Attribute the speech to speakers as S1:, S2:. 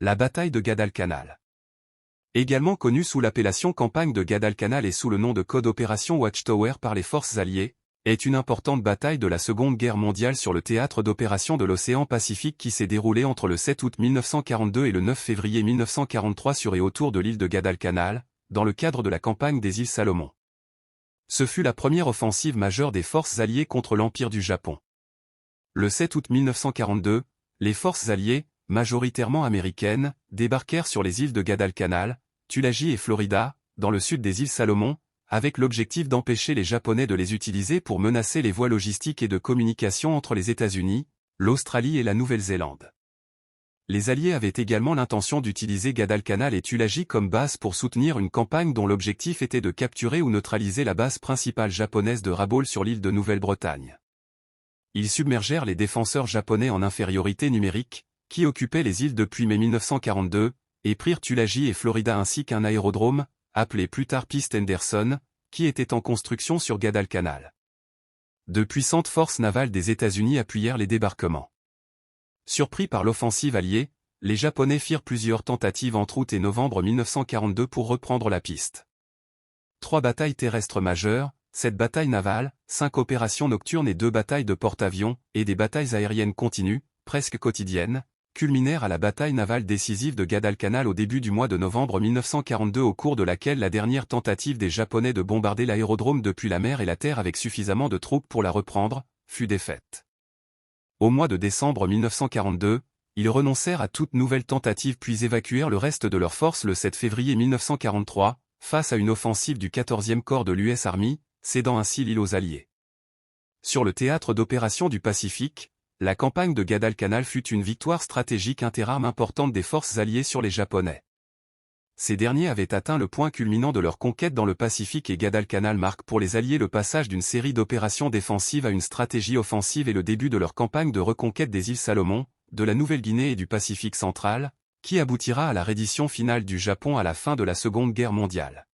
S1: La bataille de Guadalcanal. Également connue sous l'appellation campagne de Guadalcanal et sous le nom de code Opération Watchtower par les forces alliées, est une importante bataille de la Seconde Guerre mondiale sur le théâtre d'opération de l'océan Pacifique qui s'est déroulée entre le 7 août 1942 et le 9 février 1943 sur et autour de l'île de Guadalcanal, dans le cadre de la campagne des îles Salomon. Ce fut la première offensive majeure des forces alliées contre l'Empire du Japon. Le 7 août 1942, les forces alliées, majoritairement américaines, débarquèrent sur les îles de Guadalcanal, Tulagi et Florida, dans le sud des îles Salomon, avec l'objectif d'empêcher les Japonais de les utiliser pour menacer les voies logistiques et de communication entre les États-Unis, l'Australie et la Nouvelle-Zélande. Les Alliés avaient également l'intention d'utiliser Guadalcanal et Tulagi comme base pour soutenir une campagne dont l'objectif était de capturer ou neutraliser la base principale japonaise de Rabaul sur l'île de Nouvelle-Bretagne. Ils submergèrent les défenseurs japonais en infériorité numérique, qui occupaient les îles depuis mai 1942, et prirent Tulagi et Florida ainsi qu'un aérodrome, appelé plus tard Piste Henderson, qui était en construction sur Guadalcanal. De puissantes forces navales des États-Unis appuyèrent les débarquements. Surpris par l'offensive alliée, les Japonais firent plusieurs tentatives entre août et novembre 1942 pour reprendre la piste. 3 batailles terrestres majeures, 7 batailles navales, 5 opérations nocturnes et 2 batailles de porte-avions, et des batailles aériennes continues, presque quotidiennes, culminèrent à la bataille navale décisive de Guadalcanal au début du mois de novembre 1942 au cours de laquelle la dernière tentative des Japonais de bombarder l'aérodrome depuis la mer et la terre avec suffisamment de troupes pour la reprendre, fut défaite. Au mois de décembre 1942, ils renoncèrent à toute nouvelle tentative puis évacuèrent le reste de leurs forces le 7 février 1943, face à une offensive du 14e corps de l'US Army, cédant ainsi l'île aux Alliés. Sur le théâtre d'opération du Pacifique, la campagne de Guadalcanal fut une victoire stratégique interarmes importante des forces alliées sur les Japonais. Ces derniers avaient atteint le point culminant de leur conquête dans le Pacifique et Guadalcanal marque pour les Alliés le passage d'une série d'opérations défensives à une stratégie offensive et le début de leur campagne de reconquête des îles Salomon, de la Nouvelle-Guinée et du Pacifique central, qui aboutira à la reddition finale du Japon à la fin de la Seconde Guerre mondiale.